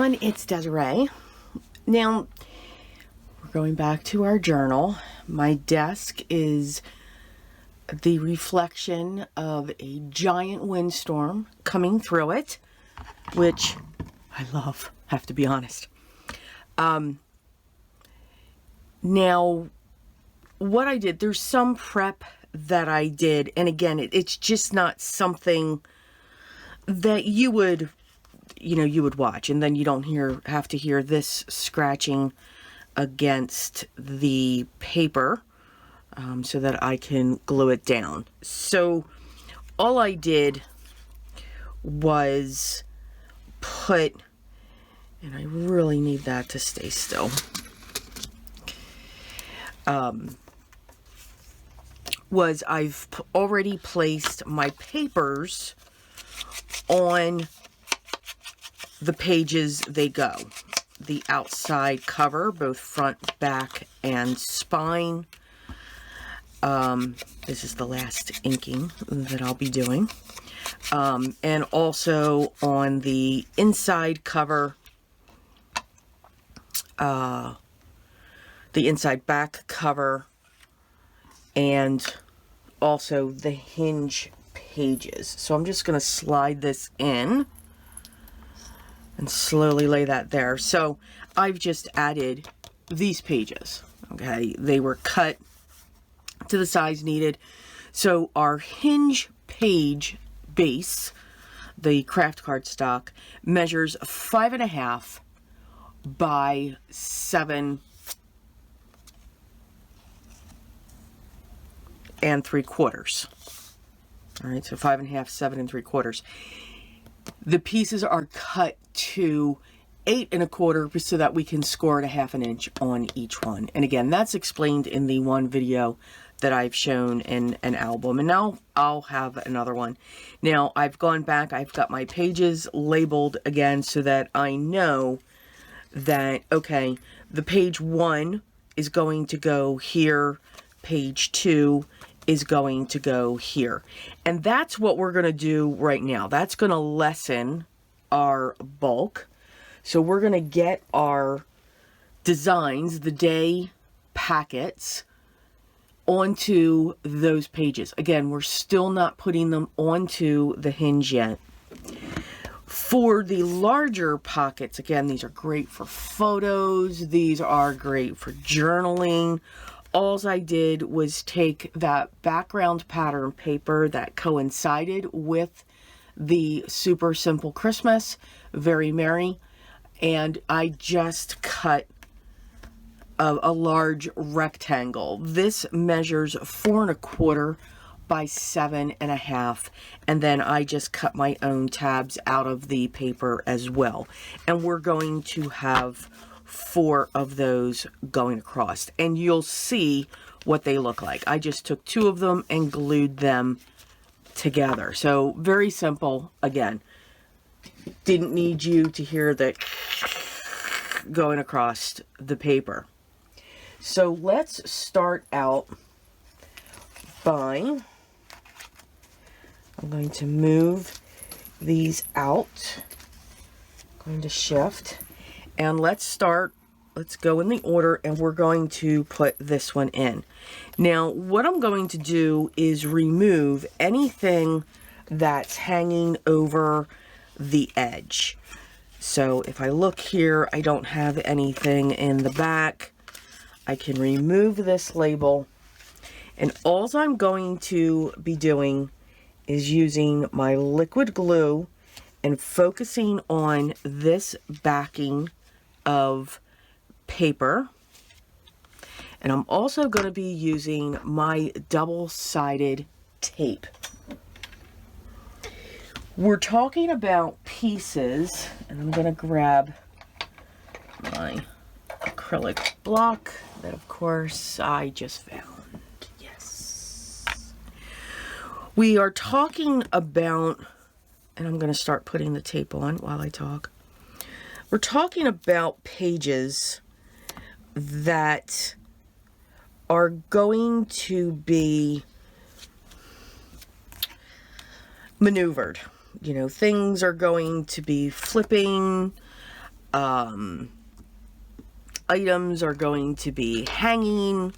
everyone, it's Desiree. Now, we're going back to our journal. My desk is the reflection of a giant windstorm coming through it, which I love, have to be honest. Now, what I did, there's some prep that I did, and again, it's just not something that you would watch, and then you don't have to hear this scratching against the paper so that I can glue it down. So all I did was put, and I really need that to stay still, was I've already placed my papers on the pages they go. The outside cover, both front, back, and spine. This is the last inking that I'll be doing. And also on the inside cover, the inside back cover, and also the hinge pages. So I'm just going to slide this in and slowly lay that there. So I've just added these pages. Okay, they were cut to the size needed. So our hinge page base, the craft cardstock, measures 5.5 by 7 3/4. All right, so 5.5, 7 3/4. The pieces are cut to 8 1/4 so that we can score it 1/2 inch on each one. And again, that's explained in the one video that I've shown in an album. And now I'll have another one. Now I've gone back, I've got my pages labeled again so that I know that, okay, the page 1 is going to go here, page 2 is going to go here. And that's what we're going to do right now. That's going to lessen our bulk. So we're going to get our designs, the day packets, onto those pages. Again, we're still not putting them onto the hinge yet. For the larger pockets, again, these are great for photos. These are great for journaling. All I did was take that background pattern paper that coincided with the Super Simple Christmas, Very Merry, and I just cut a large rectangle. This measures 4 1/4 by 7 1/2, and then I just cut my own tabs out of the paper as well. And we're going to have 4 of those going across, and you'll see what they look like. I just took 2 of them and glued them together. So very simple. Again, didn't need you to hear the going across the paper. So let's start out by, I'm going to move these out, I'm going to shift, and let's go in the order, and we're going to put this one in. Now, what I'm going to do is remove anything that's hanging over the edge. So if I look here, I don't have anything in the back. I can remove this label, and all I'm going to be doing is using my liquid glue and focusing on this backing of paper. And I'm also going to be using my double-sided tape. We're talking about pieces, and I'm going to grab my acrylic block that, of course, I just found. Yes. We are talking about, and I'm going to start putting the tape on while I talk. We're talking about pages that are going to be maneuvered. You know, things are going to be flipping. items are going to be hanging,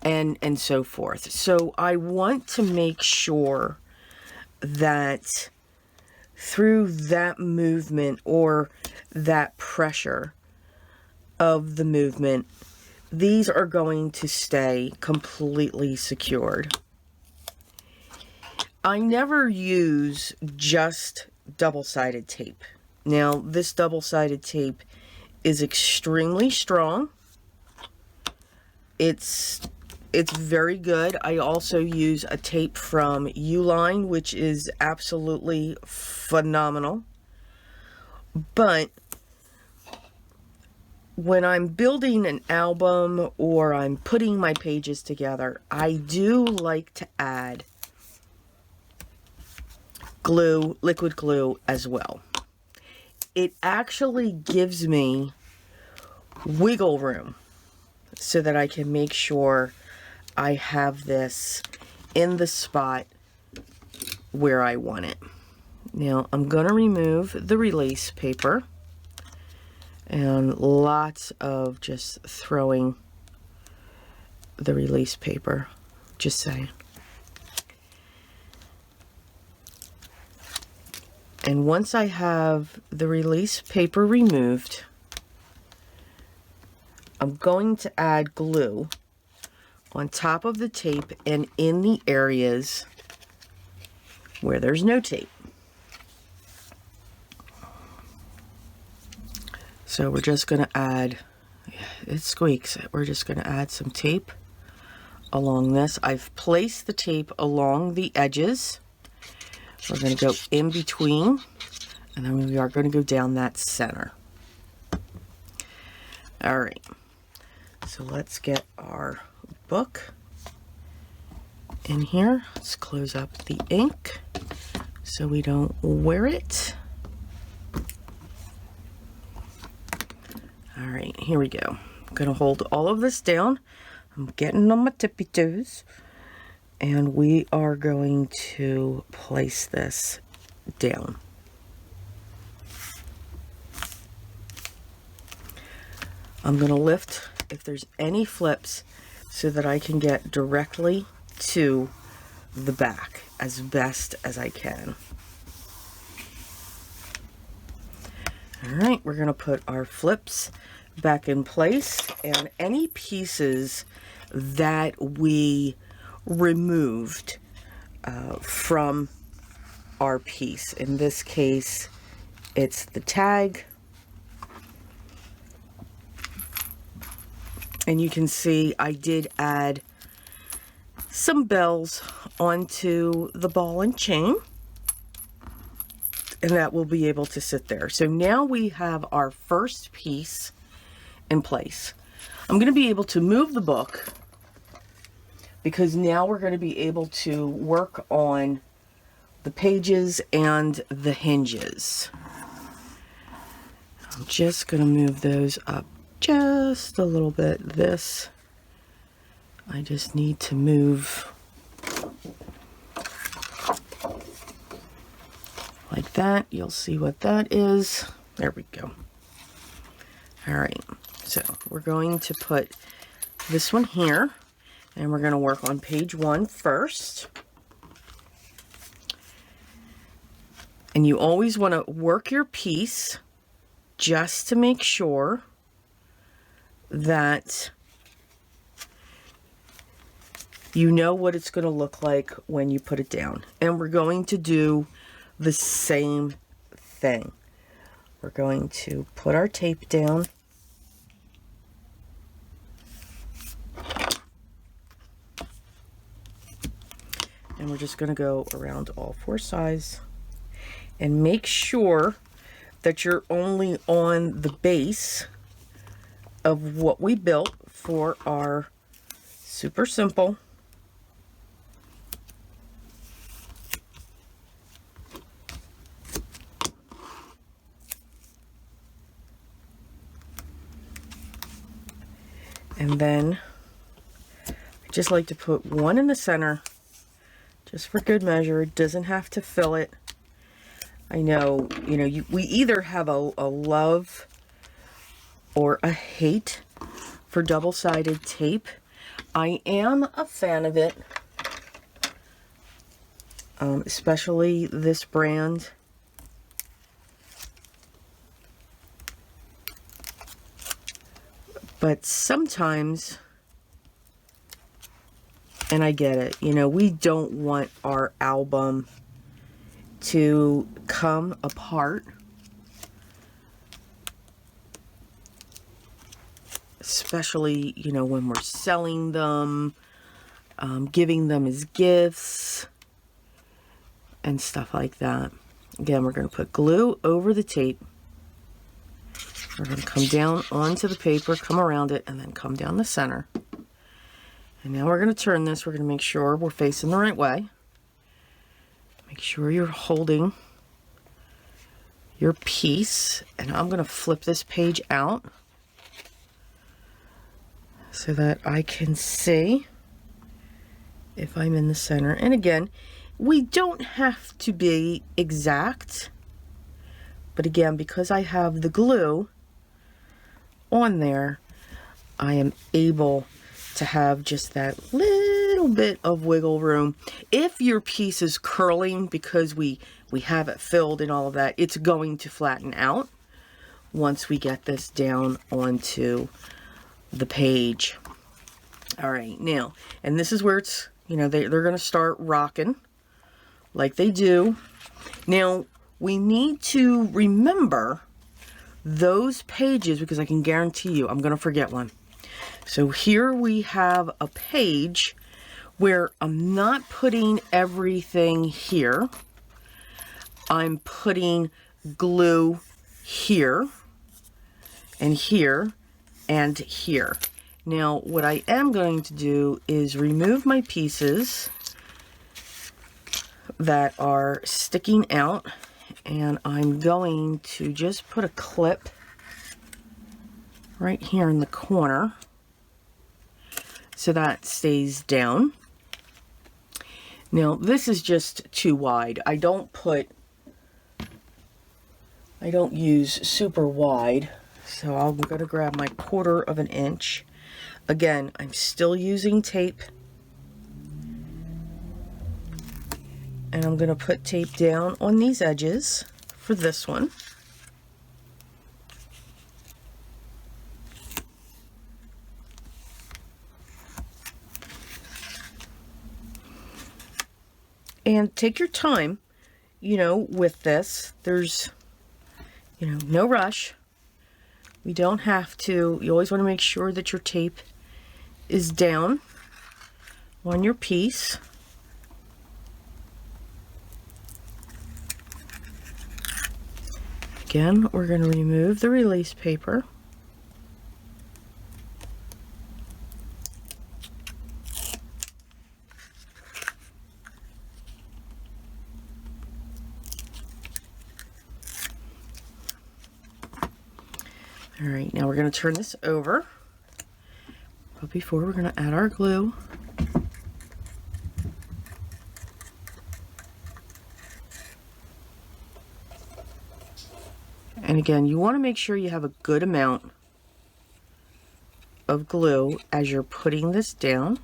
and so forth. So I want to make sure that through that movement or that pressure of the movement, these are going to stay completely secured. I never use just double-sided tape. Now, this double-sided tape is extremely strong. It's very good. I also use a tape from Uline, which is absolutely phenomenal. But when I'm building an album or I'm putting my pages together, I do like to add glue, liquid glue as well. It actually gives me wiggle room so that I can make sure I have this in the spot where I want it. Now I'm going to remove the release paper, and lots of just throwing the release paper, just saying. And once I have the release paper removed, I'm going to add glue on top of the tape and in the areas where there's no tape. So we're just going to add, it squeaks, we're just going to add some tape along this. I've placed the tape along the edges. We're going to go in between, and then we are going to go down that center. All right, so let's get our book in here. Let's close up the ink so we don't wear it. All right, here we go. I'm going to hold all of this down. I'm getting on my tippy toes. And we are going to place this down. I'm going to lift if there's any flips so that I can get directly to the back as best as I can. All right, we're going to put our flips back in place, and any pieces that we removed from our piece. In this case, it's the tag. And you can see I did add some bells onto the ball and chain, and that will be able to sit there. So now we have our first piece in place. I'm going to be able to move the book, because now we're going to be able to work on the pages and the hinges. I'm just going to move those up just a little bit. This, I just need to move like that. You'll see what that is. There we go. All right, so we're going to put this one here. And we're going to work on page 1 first. And you always want to work your piece just to make sure that you know what it's going to look like when you put it down. And we're going to do the same thing. We're going to put our tape down. And we're just going to go around all 4 sides and make sure that you're only on the base of what we built for our super simple and then I just like to put one in the center just for good measure. It doesn't have to fill it. I know, we either have a love or a hate for double-sided tape. I am a fan of it, especially this brand. But sometimes, and I get it, you know, we don't want our album to come apart. Especially, you know, when we're selling them, giving them as gifts, and stuff like that. Again, we're going to put glue over the tape. We're going to come down onto the paper, come around it, and then come down the center. And now we're going to turn this. We're going to make sure we're facing the right way. Make sure you're holding your piece. And I'm going to flip this page out so that I can see if I'm in the center. And again, we don't have to be exact. But again, because I have the glue on there, I am able to have just that little bit of wiggle room. If your piece is curling because we have it filled and all of that, it's going to flatten out once we get this down onto the page. All right, now, and this is where it's, you know, they're going to start rocking like they do. Now, we need to remember those pages, because I can guarantee you I'm going to forget one. So here we have a page where I'm not putting everything here. I'm putting glue here and here and here. Now, what I am going to do is remove my pieces that are sticking out, and I'm going to just put a clip right here in the corner so that stays down. Now, this is just too wide. I don't use super wide, so I'm going to grab my 1/4 of an inch. Again, I'm still using tape. And I'm going to put tape down on these edges for this one. And take your time, you know, with this. There's, you know, no rush. We don't have to. You always want to make sure that your tape is down on your piece. Again, we're going to remove the release paper. All right, now we're going to turn this over. But before, we're going to add our glue. And again, you want to make sure you have a good amount of glue as you're putting this down.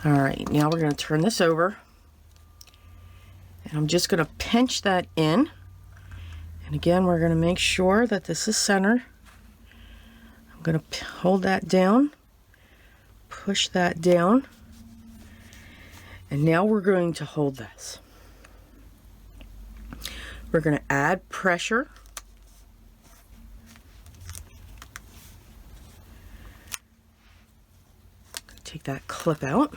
All right, now we're going to turn this over. And I'm just going to pinch that in. And again, we're going to make sure that this is centered. I'm going to hold that down, push that down, and now we're going to hold this. We're going to add pressure. Take that clip out.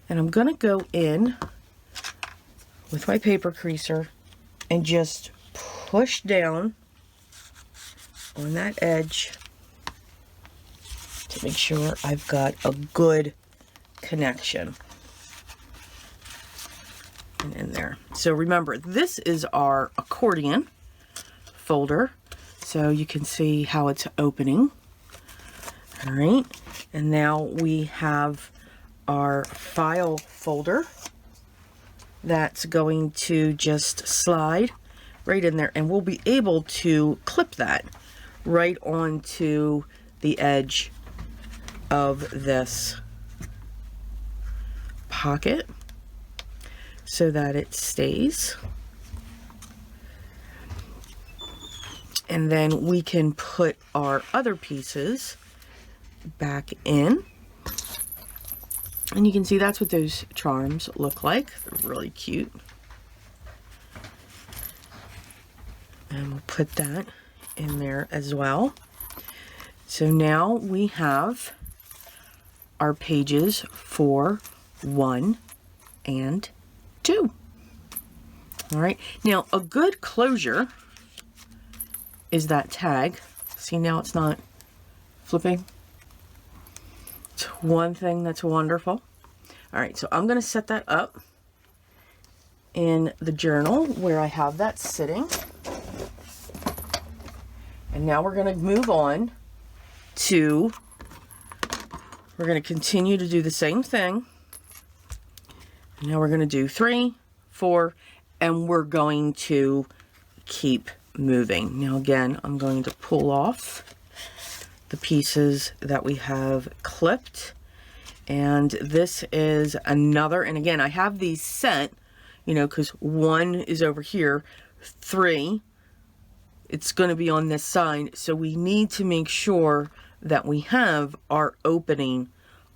And I'm going to go in with my paper creaser and just push down on that edge to make sure I've got a good connection. And in there. So remember, this is our accordion folder, so you can see how it's opening. All right, and now we have our file folder that's going to just slide right in there, and we'll be able to clip that right onto the edge of this pocket so that it stays. And then we can put our other pieces back in. And you can see that's what those charms look like. They're really cute. And we'll put that in there as well. So now we have our pages for 1 and 2. All right, now a good closure is that tag. See, now it's not flipping. It's one thing that's wonderful. All right, so I'm going to set that up in the journal where I have that sitting. And now we're going to move on to, we're going to continue to do the same thing. Now we're going to do 3, 4, and we're going to keep moving. Now again, I'm going to pull off the pieces that we have clipped, and this is another, and again, I have these set, you know, because 1 is over here, 3, it's going to be on this side, so we need to make sure that we have our opening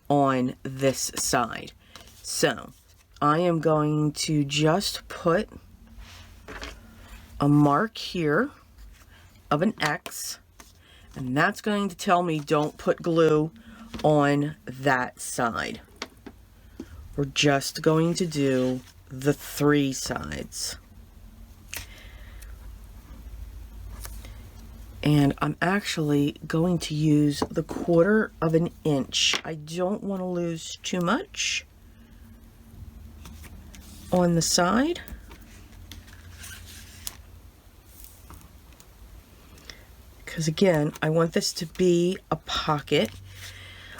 on this side. So I am going to just put a mark here of an X, and that's going to tell me don't put glue on that side. We're just going to do the 3 sides. And I'm actually going to use the 1/4 of an inch. I don't want to lose too much on the side. Because again, I want this to be a pocket.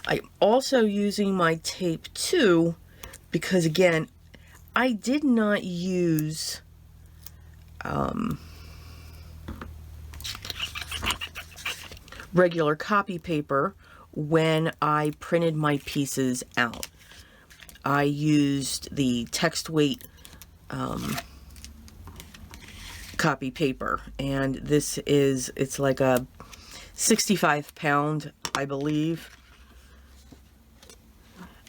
I'm also using my tape too, because again, I did not use regular copy paper when I printed my pieces out. I used the text weight copy paper, and this is, it's like a 65-pound, I believe.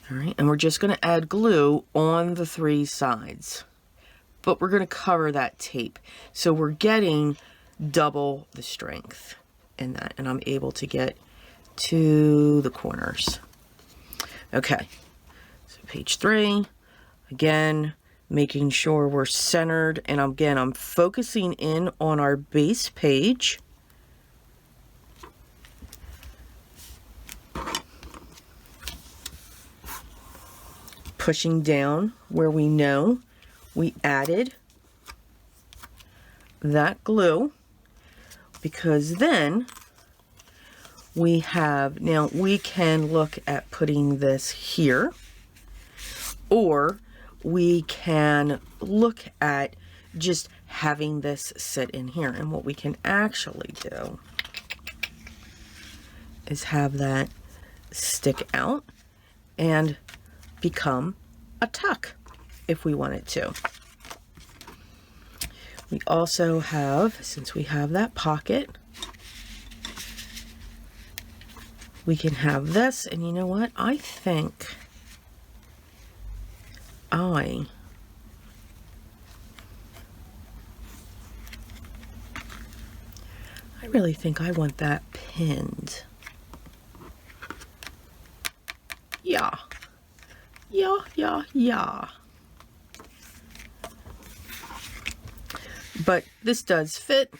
All right, and we're just going to add glue on the 3 sides, but we're going to cover that tape, so we're getting double the strength in that, and I'm able to get to the corners. Okay, so page 3, again, making sure we're centered, and again, I'm focusing in on our base page. Pushing down where we know we added that glue, because then we have, now we can look at putting this here, or we can look at just having this sit in here. And what we can actually do is have that stick out and become a tuck if we wanted to. We also have, since we have that pocket, we can have this, and you know what? I think I really think I want that pinned. Yeah. Yeah. But this does fit.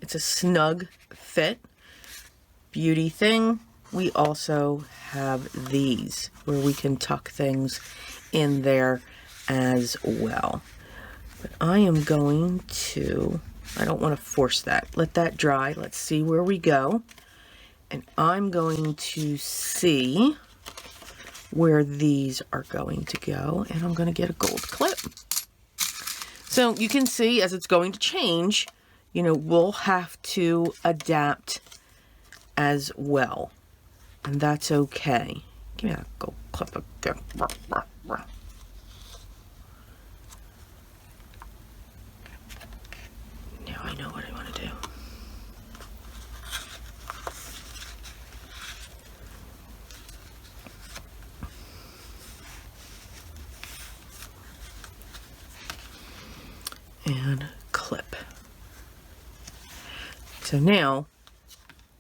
It's a snug fit. Beauty thing. We also have these where we can tuck things in there as well. But I am going to, I don't want to force that. Let that dry. Let's see where we go. And I'm going to see where these are going to go, and I'm going to get a gold clip. So you can see as it's going to change, you know, we'll have to adapt as well, and that's okay. Give me that gold clip again. Now I know what I want to do. And clip. So now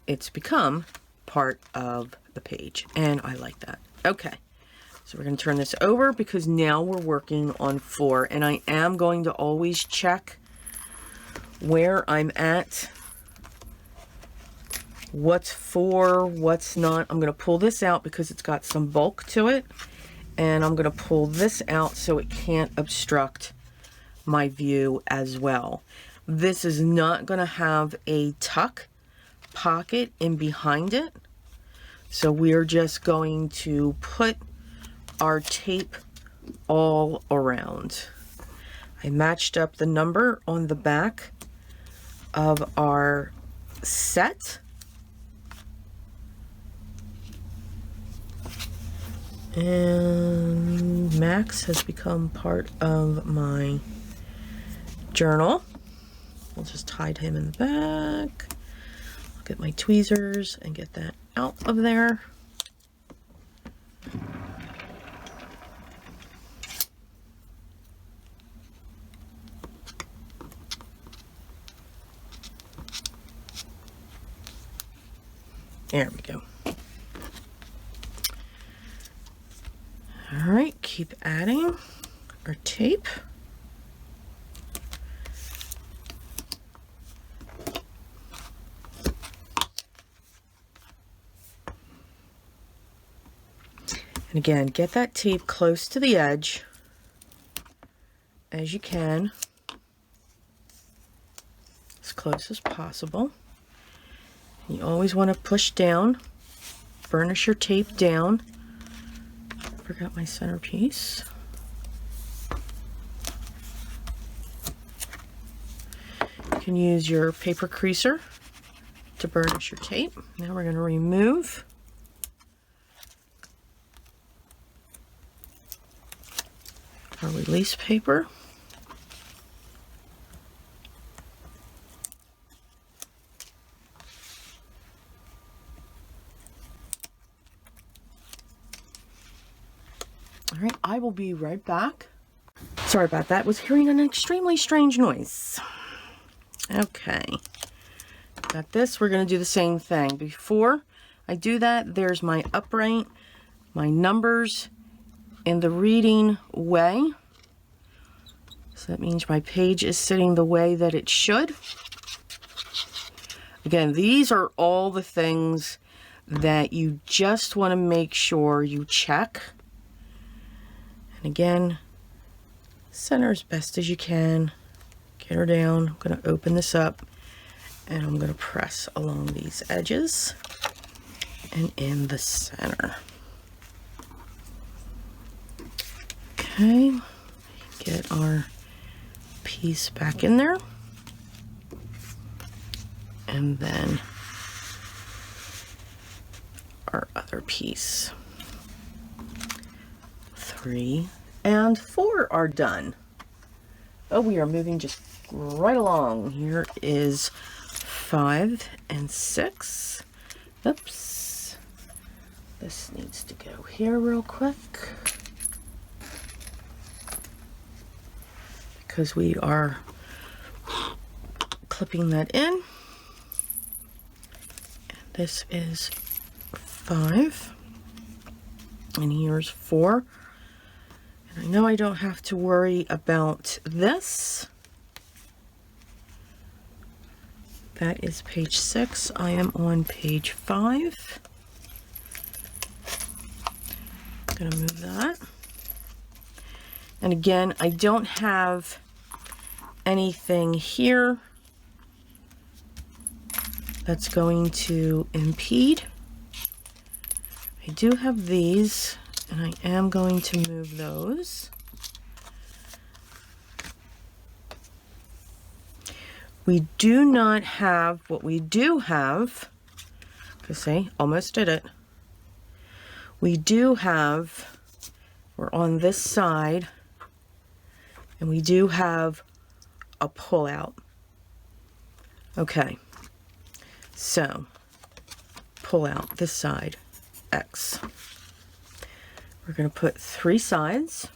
it's become part of the page, and I like that. Okay, so we're going to turn this over because now we're working on 4, and I am going to always check where I'm at, what's 4, what's not. I'm going to pull this out because it's got some bulk to it, and I'm going to pull this out so it can't obstruct my view as well. This is not going to have a tuck pocket in behind it, so we're just going to put our tape all around. I matched up the number on the back of our set, and Max has become part of my journal. We'll just hide him in the back. I'll get my tweezers and get that out of there. There we go. All right, keep adding our tape. And again, get that tape close to the edge as you can, as close as possible. You always want to push down, burnish your tape down. Forgot my centerpiece. You can use your paper creaser to burnish your tape. Now we're going to remove our release paper. All right, I will be right back. Sorry about that. Was hearing an extremely strange noise. Okay, got this. We're going to do the same thing. Before I do that, there's my upright, my numbers in the reading way. So that means my page is sitting the way that it should. Again, these are all the things that you just want to make sure you check. And again, center as best as you can. Get her down. I'm going to open this up and I'm going to press along these edges and in the center. Okay, get our piece back in there. And then our other piece. 3 and 4 are done. Oh, we are moving just right along. Here is 5 and 6. Oops. This needs to go here real quick, because we are clipping that in. And this is 5. And here's 4. And I know I don't have to worry about this. That is page 6. I am on page 5. I'm going to move that. And again, I don't have anything here that's going to impede. I do have these. And I am going to move those. We do not have, what we do have, because see, almost did it. We do have, we're on this side, and we do have a pull out. Okay, so pull out this side, X. We're going to put 3 sides,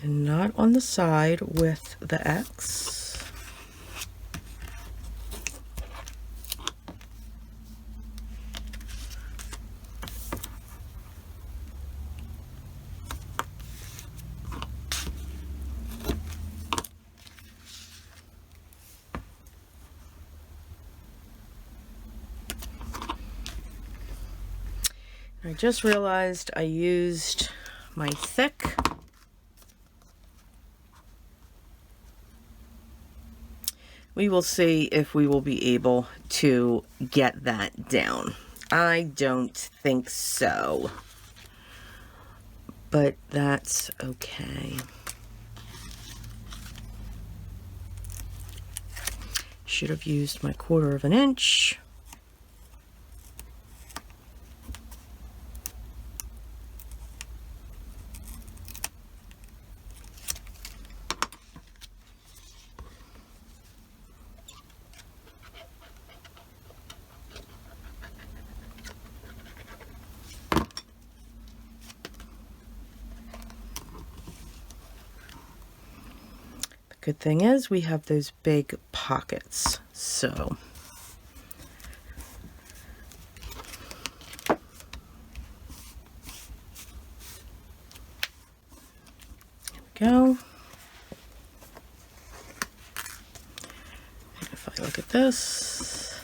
and not on the side with the X. I just realized I used my thick. We will see if we will be able to get that down. I don't think so, but that's okay. Should have used my 1/4 of an inch. Good thing is we have those big pockets, so there we go. And if I look at this,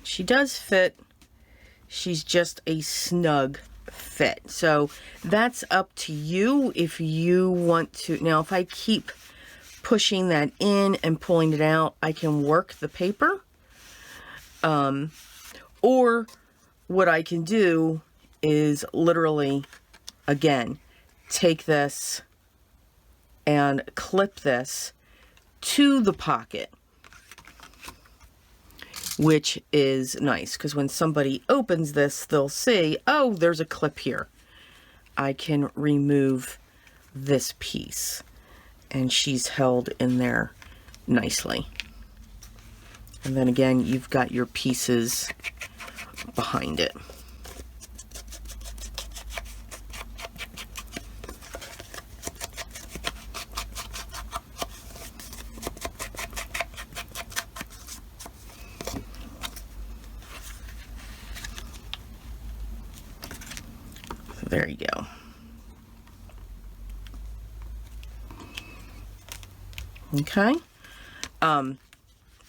she does fit. She's just a snug fit. So that's up to you if you want to. Now, if I keep pushing that in and pulling it out, I can work the paper. Or what I can do is literally, again, take this and clip this to the pocket, which is nice because when somebody opens this, they'll see, oh, there's a clip here. I can remove this piece, and she's held in there nicely. And then again, you've got your pieces behind it. There you go. Okay.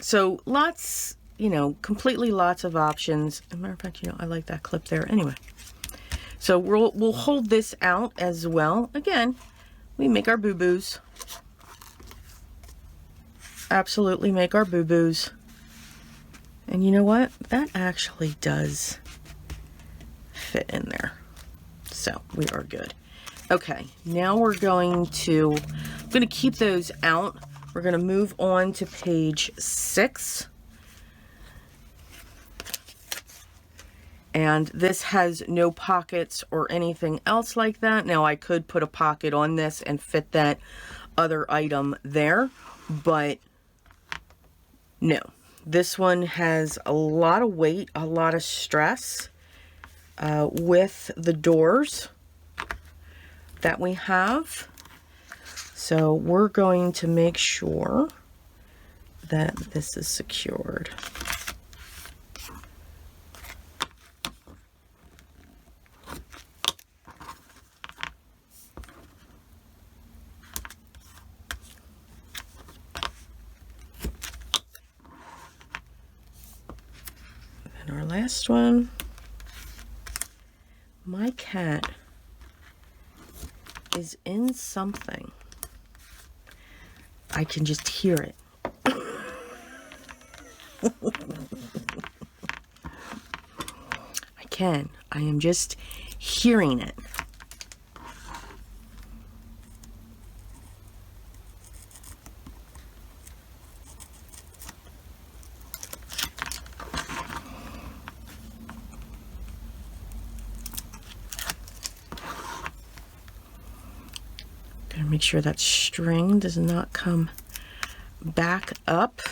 So lots, you know, completely lots of options. As a matter of fact, you know, I like that clip there anyway. So we'll hold this out as well. Again, we make our boo-boos. Absolutely make our boo-boos. And you know what? That actually does fit in there. So we are good. Okay, now we're going to, I'm going to keep those out. We're going to move on to page 6. And this has no pockets or anything else like that. Now I could put a pocket on this and fit that other item there, but no. This one has a lot of weight, a lot of stress. With the doors that we have. So we're going to make sure that this is secured. And our last one. My cat is in something. I can just hear it. I can. I am just hearing it. Gotta make sure that string does not come back up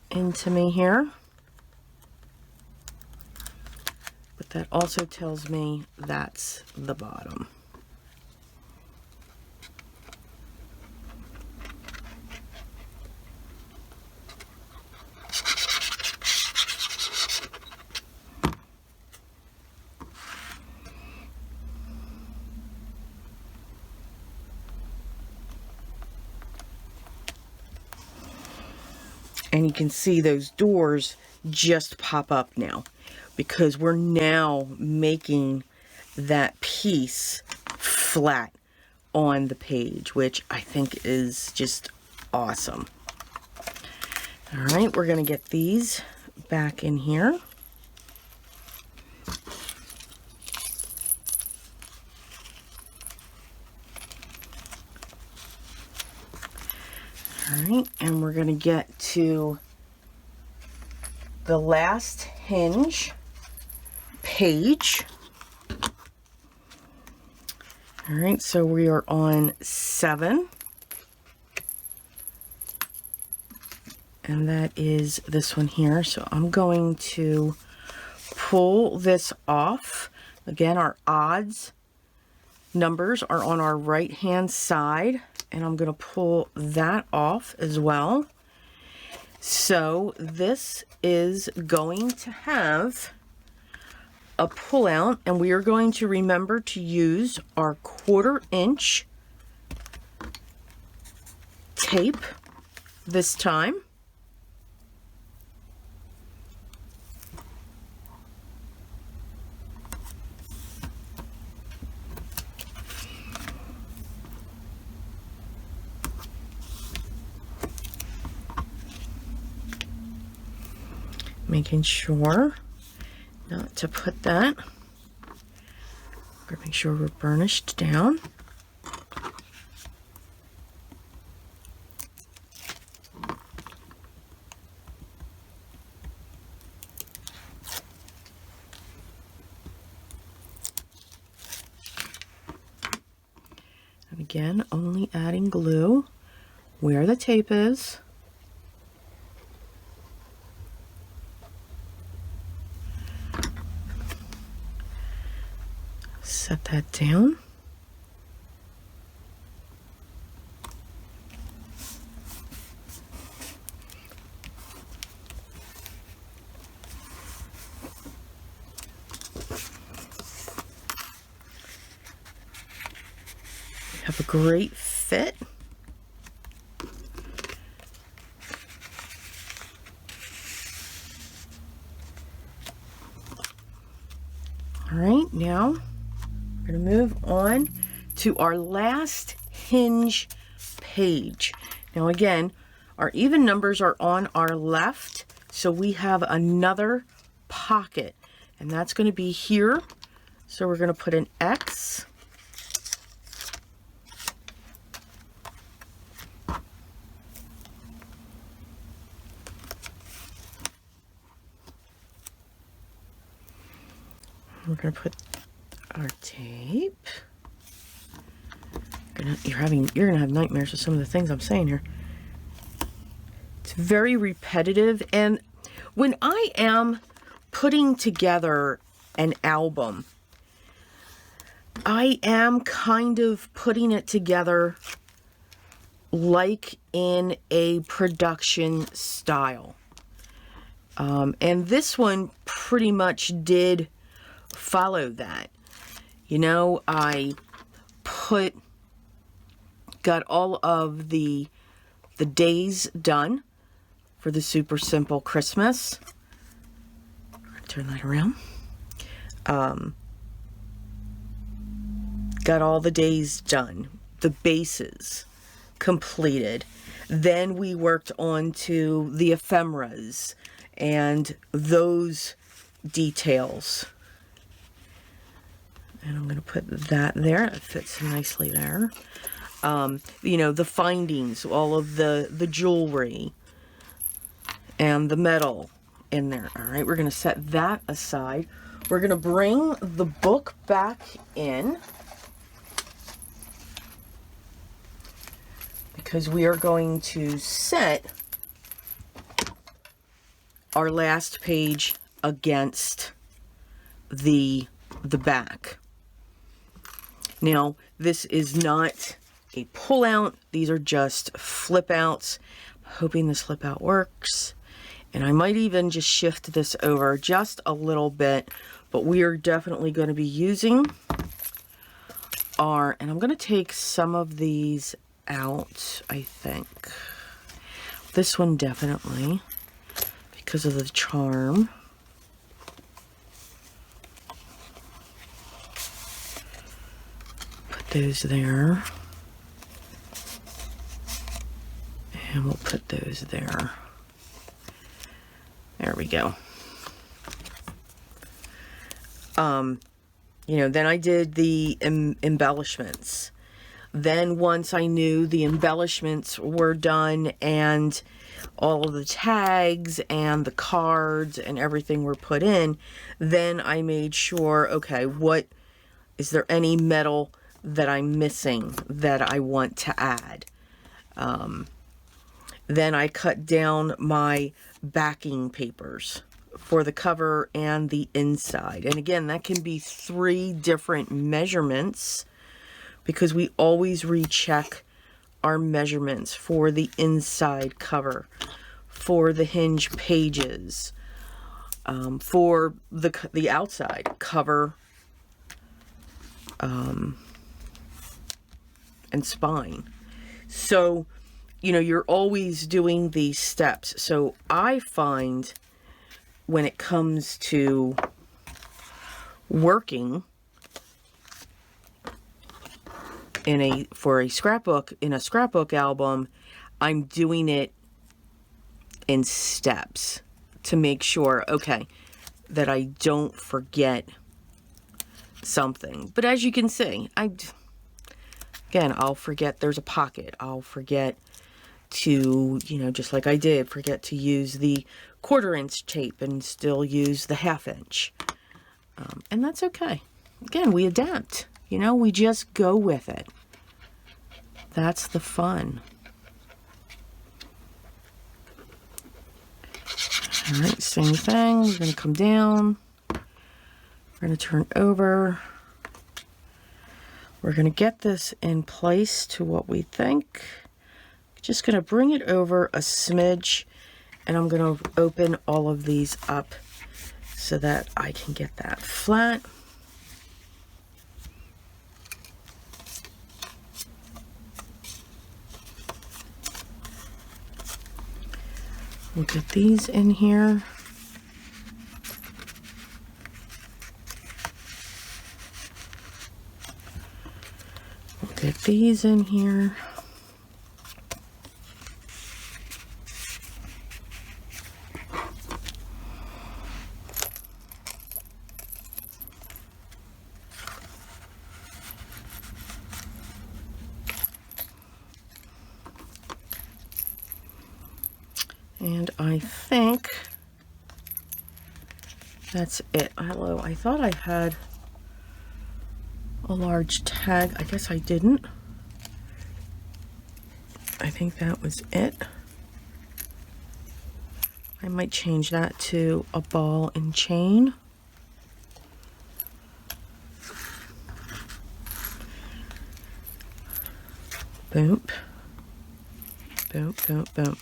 into me here. But that also tells me that's the bottom. And you can see those doors just pop up now because we're now making that piece flat on the page, which I think is just awesome. All right, we're going to get these back in here. Alright, and we're going to get to the last hinge page. Alright, so we are on 7. And that is this one here. So I'm going to pull this off. Again, our odds numbers are on our right hand side. And I'm going to pull that off as well. So this is going to have a pull out, and we are going to remember to use our 1/4 inch tape this time. Making sure not to put that. We're going to make sure we're burnished down. And again, only adding glue where the tape is. Set that down. Have a great fit. All right, now we're going to move on to our last hinge page. Now again, our even numbers are on our left, so we have another pocket, and that's going to be here. So we're going to put an X. We're going to put our tape. You're gonna have nightmares with some of the things I'm saying here. It's very repetitive, and when I am putting together an album, I am kind of putting it together like in a production style. And this one pretty much did follow that. You know, I got all of the days done for the Super Simple Christmas. Turn that around. Got all the days done. The bases completed. Then we worked on to the ephemeras and those details. And I'm going to put that there. It fits nicely there. You know, the findings, all of the jewelry and the metal in there. All right, we're going to set that aside. We're going to bring the book back in because we are going to set our last page against the back. Now, this is not a pull out. These are just flip outs. I'm hoping this flip out works. And I might even just shift this over just a little bit, but we are definitely going to be using and I'm going to take some of these out, I think. This one definitely, because of the charm. Put those there. And we'll put those there. There we go. You know, then I did the embellishments. Then once I knew the embellishments were done and all of the tags and the cards and everything were put in, then I made sure, okay, what is there any metal that I'm missing that I want to add? Then I cut down my backing papers for the cover and the inside. And again, that can be 3 different measurements because we always recheck our measurements for the inside cover, for the hinge pages, for the outside cover and spine. So, you know, you're always doing these steps. So I find when it comes to working for a scrapbook, in a scrapbook album, I'm doing it in steps to make sure, okay, that I don't forget something. But as you can see, again, I'll forget there's a pocket. I'll forget to, you know, just like I did, forget to use the 1/4 inch tape and still use the 1/2 inch. And that's okay. Again, we adapt, you know, we just go with it. That's the fun. All right, same thing. We're going to come down. We're going to turn over. We're going to get this in place to what we think. Just going to bring it over a smidge, and I'm going to open all of these up so that I can get that flat. We'll get these in here. We'll get these in here. And I think that's it. Hello, I thought I had a large tag. I guess I didn't. I think that was it. I might change that to a ball and chain. Boom. Boom, boom, boom.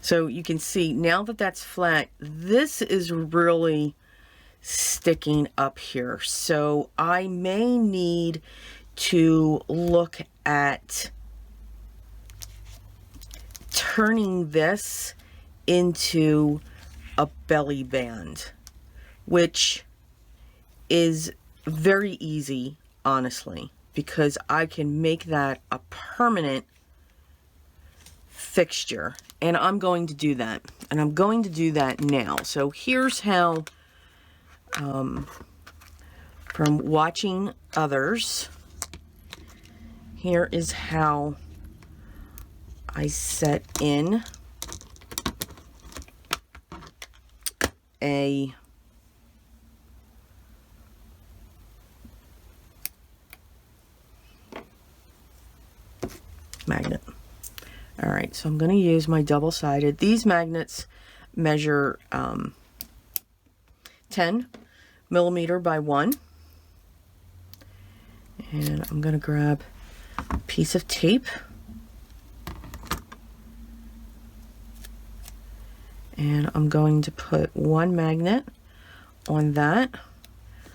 So you can see now that that's flat, this is really sticking up here. So I may need to look at turning this into a belly band, which is very easy, honestly, because I can make that a permanent fixture. And I'm going to do that. And I'm going to do that now. So here's how, from watching others, here is how I set in a magnet. All right, so I'm going to use my double-sided. These magnets measure 10 millimeter by 1. And I'm going to grab a piece of tape. And I'm going to put one magnet on that.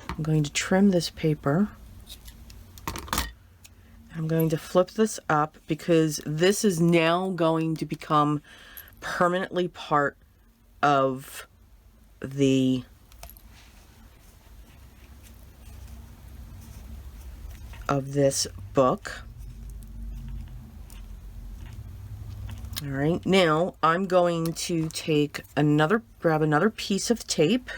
I'm going to trim this paper. I'm going to flip this up because this is now going to become permanently part of the this book. All right, now I'm going to grab another piece of tape.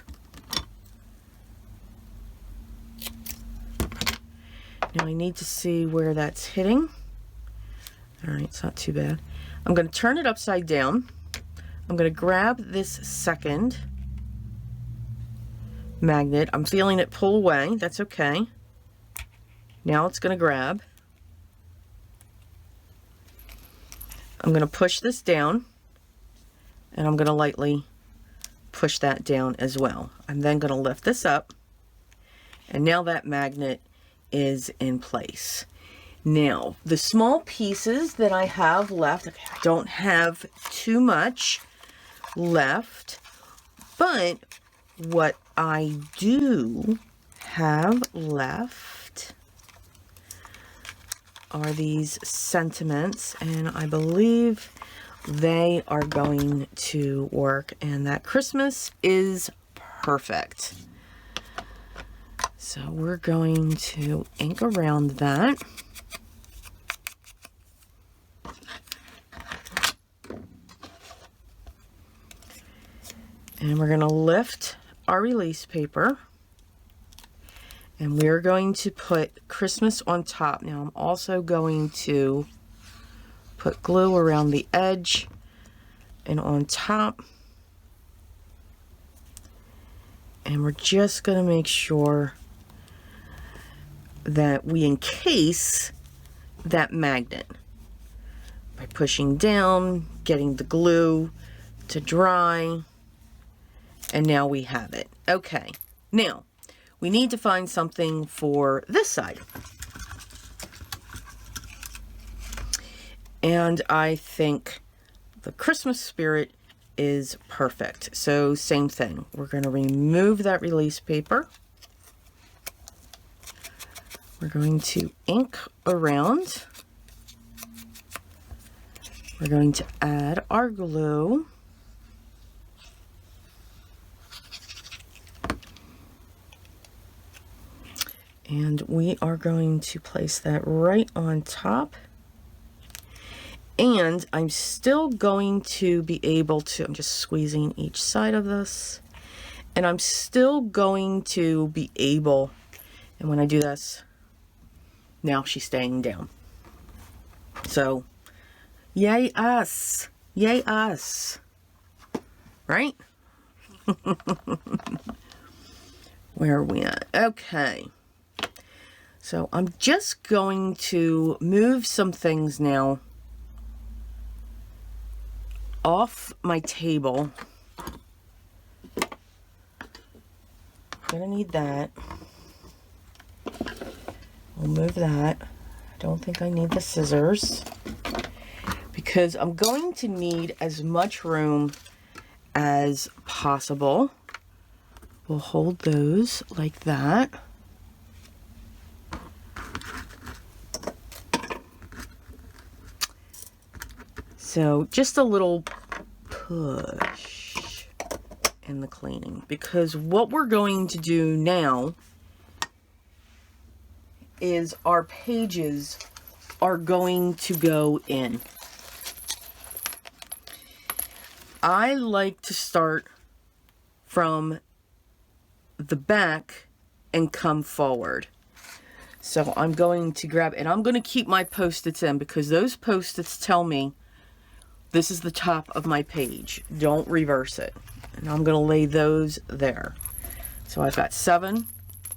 Now I need to see where that's hitting. All right, it's not too bad. I'm going to turn it upside down. I'm going to grab this second magnet. I'm feeling it pull away. That's okay. Now it's going to grab. I'm going to push this down, and I'm going to lightly push that down as well. I'm then going to lift this up, and now that magnet is in place. Now, the small pieces that I have left, I don't have too much left, but what I do have left are these sentiments, and I believe they are going to work, and that Christmas is perfect. So we're going to ink around that. And we're going to lift our release paper. And we're going to put Christmas on top. Now I'm also going to put glue around the edge and on top. And we're just going to make sure that we encase that magnet by pushing down, getting the glue to dry, and now we have it. Okay, now we need to find something for this side. And I think the Christmas spirit is perfect. So same thing. We're going to remove that release paper. We're going to ink around. We're going to add our glue. And we are going to place that right on top. And I'm still going to be able to, I'm just squeezing each side of this. And I'm still going to be able, and when I do this, now she's staying down. So, yay us. Yay us. Right? Where are we at? Okay. So I'm just going to move some things now off my table. I'm gonna need that. We'll move that. I don't think I need the scissors because I'm going to need as much room as possible. We'll hold those like that. So just a little push in the cleaning, because what we're going to do now is our pages are going to go in. I like to start from the back and come forward. So I'm going to grab, and I'm going to keep my Post-its in because those Post-its tell me this is the top of my page. Don't reverse it. And I'm going to lay those there. So I've got 7,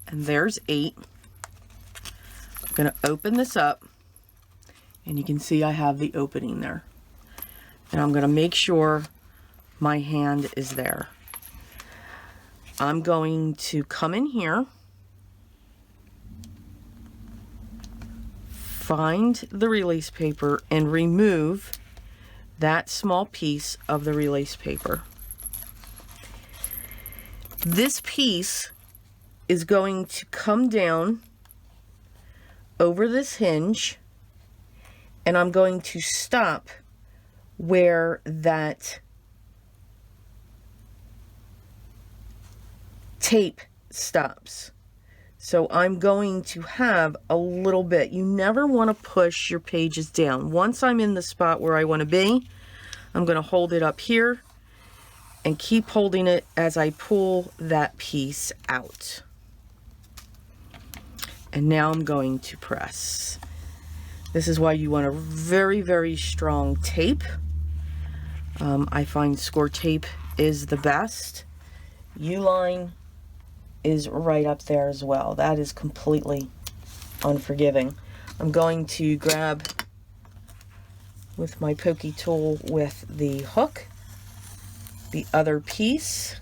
and there's 8. I'm going to open this up, and you can see I have the opening there. And I'm going to make sure my hand is there. I'm going to come in here, find the release paper, and remove that small piece of the release paper. This piece is going to come down over this hinge, and I'm going to stop where that tape stops. So I'm going to have a little bit. You never want to push your pages down. Once I'm in the spot where I want to be, I'm going to hold it up here and keep holding it as I pull that piece out. And now I'm going to press. This is why you want a very, very strong tape. I find score tape is the best. U-line is right up there as well. That is completely unforgiving. I'm going to grab with my pokey tool with the hook the other piece,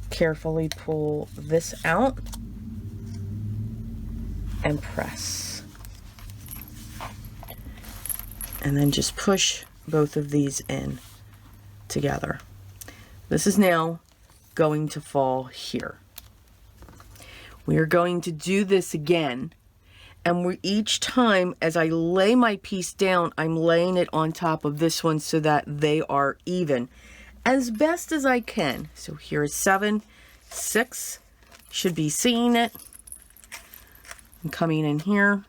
carefully pull this out and press, and then just push both of these in together. This is now going to fall here. We are going to do this again, and each time as I lay my piece down, I'm laying it on top of this one so that they are even as best as I can. So here is 7, 6, should be seeing it. I'm coming in here,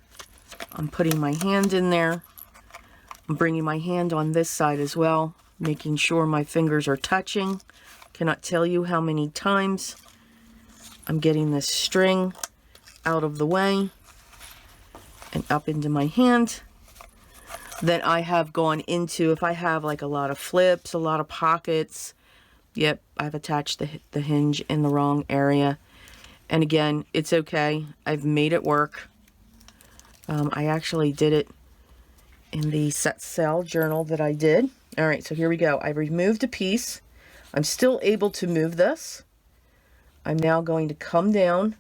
I'm putting my hand in there, I'm bringing my hand on this side as well, making sure my fingers are touching. Cannot tell you how many times I'm getting this string out of the way and up into my hand. Then I have gone into, if I have like a lot of flips, a lot of pockets, yep, I've attached the hinge in the wrong area. And again, it's okay. I've made it work. I actually did it in the set sail journal that I did. All right, so here we go. I removed a piece. I'm still able to move this. I'm now going to come down.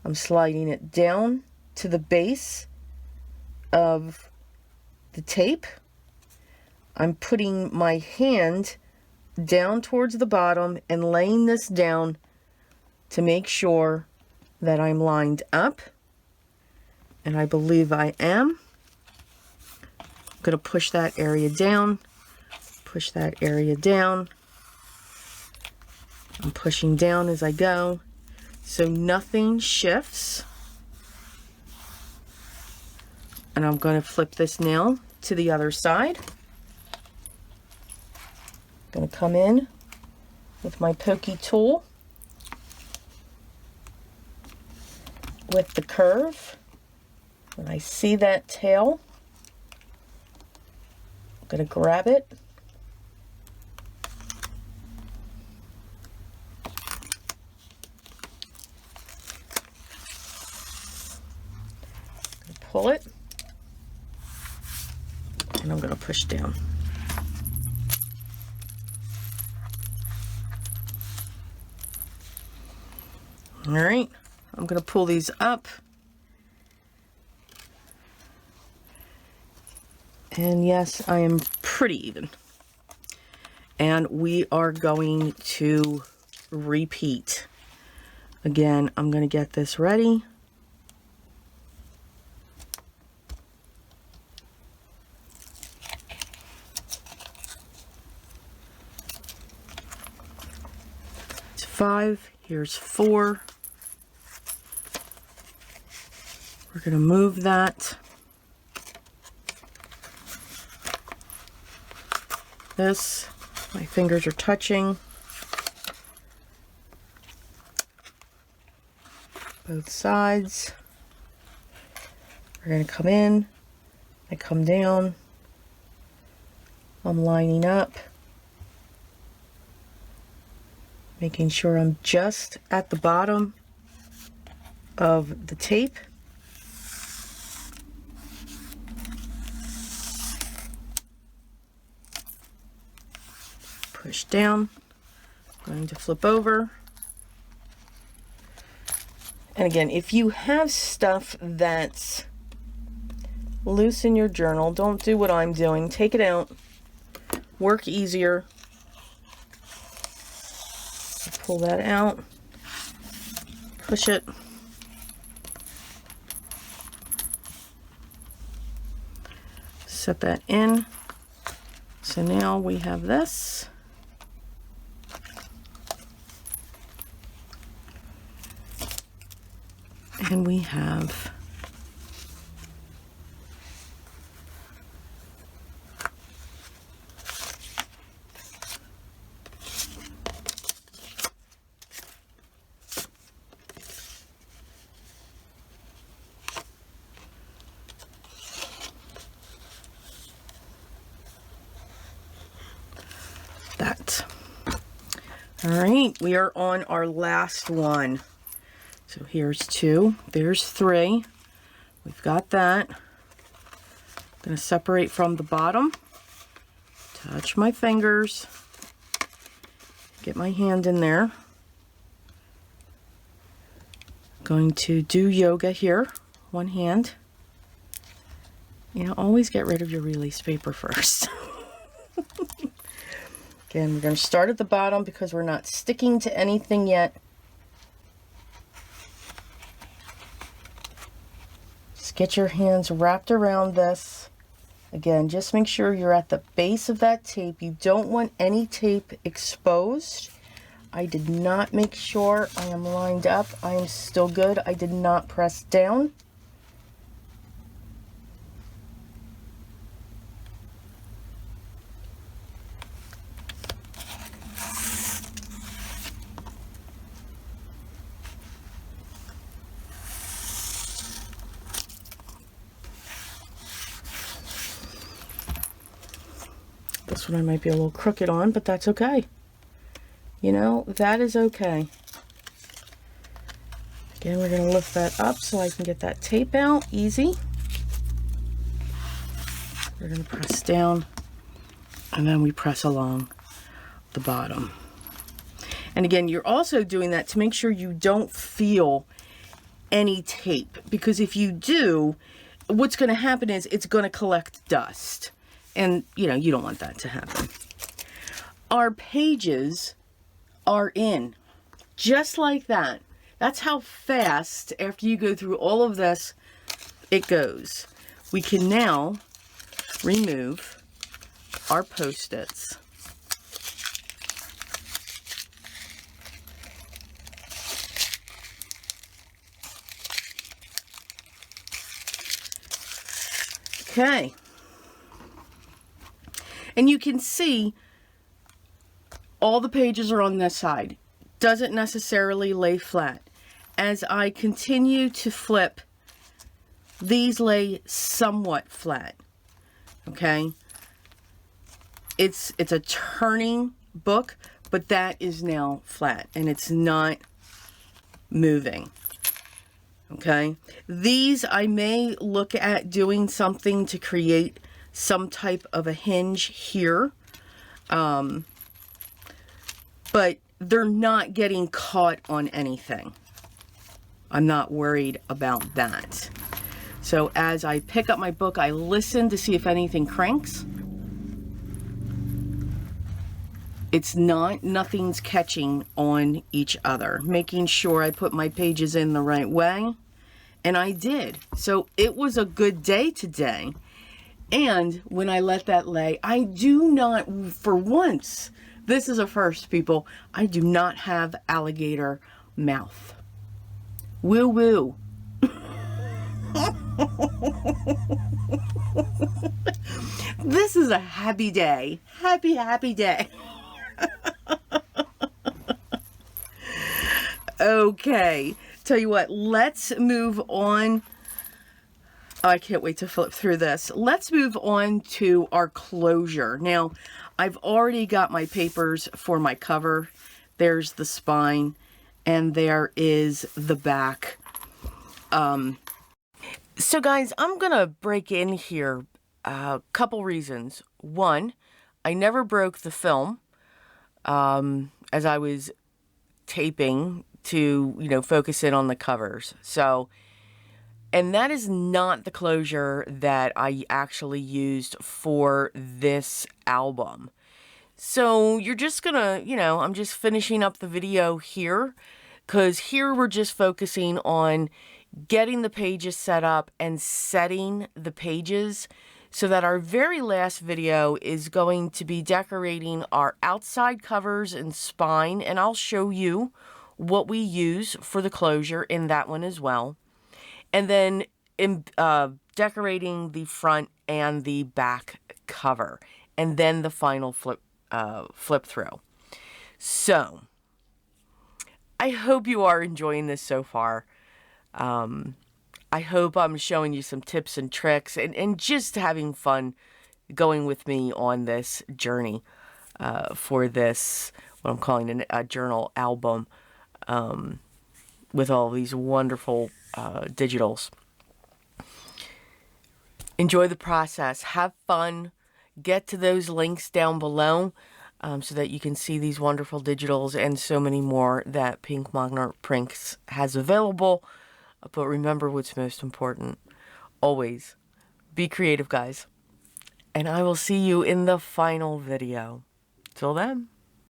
I'm sliding it down to the base of the tape. I'm putting my hand down towards the bottom and laying this down to make sure that I'm lined up. And I believe I am. I'm going to push that area down, push that area down. I'm pushing down as I go, so nothing shifts. And I'm going to flip this now to the other side. I'm going to come in with my pokey tool with the curve. When I see that tail, I'm going to grab it. Pull it, and I'm going to push down. All right, I'm going to pull these up, and yes, I am pretty even. And we are going to repeat. Again, I'm going to get this ready. It's 5, here's 4. We're going to move that. This, my fingers are touching. Both sides. We're going to come in, I come down, I'm lining up, making sure I'm just at the bottom of the tape. Push down, I'm going to flip over. And again, if you have stuff that's loose in your journal, don't do what I'm doing. Take it out, work easier. Pull that out, push it. Set that in. So now we have this. And we have that. All right, we are on our last one. So here's 2, there's 3. We've got that. I'm going to separate from the bottom, touch my fingers, get my hand in there. Going to do yoga here, one hand. You know, always get rid of your release paper first. Again, we're going to start at the bottom because we're not sticking to anything yet. Get your hands wrapped around this. Again, just make sure you're at the base of that tape. You don't want any tape exposed. I did not make sure I am lined up. I am still good. I did not press down. This one I might be a little crooked on, but that's okay. You know, that is okay. Again, we're going to lift that up so I can get that tape out easy. We're going to press down, and then we press along the bottom. And again, you're also doing that to make sure you don't feel any tape, because if you do, what's going to happen is it's going to collect dust. And, you know, you don't want that to happen. Our pages are in, just like that. That's how fast, after you go through all of this, it goes. We can now remove our Post-its. Okay. And you can see all the pages are on this side. Doesn't necessarily lay flat. As I continue to flip, these lay somewhat flat. Okay? It's a turning book, but that is now flat and it's not moving. Okay? These I may look at doing something to create some type of a hinge here, but they're not getting caught on anything. I'm not worried about that. So as I pick up my book, I listen to see if anything cranks. It's not, nothing's catching on each other. Making sure I put my pages in the right way, and I did. So it was a good day today. And when I let that lay, I do not, for once, this is a first, people, I do not have alligator mouth. Woo woo. This is a happy day. Happy, happy day. Okay. Tell you what, let's move on. Oh, I can't wait to flip through this. Let's move on to our closure. Now, I've already got my papers for my cover. There's the spine, and there is the back. So guys, I'm gonna break in here a couple reasons. One, I never broke the film as I was taping to, you know, focus in on the covers. So, and that is not the closure that I actually used for this album. So you're just gonna, you know, I'm just finishing up the video here, because here we're just focusing on getting the pages set up and setting the pages, so that our very last video is going to be decorating our outside covers and spine, and I'll show you what we use for the closure in that one as well. And then decorating the front and the back cover, and then the final flip through. So I hope you are enjoying this so far. I hope I'm showing you some tips and tricks, and just having fun going with me on this journey for this, what I'm calling a journal album, with all these wonderful digitals. Enjoy the process. Have fun. Get to those links down below so that you can see these wonderful digitals and so many more that Pink Monarch Prints has available. But remember what's most important. Always be creative, guys. And I will see you in the final video. Till then.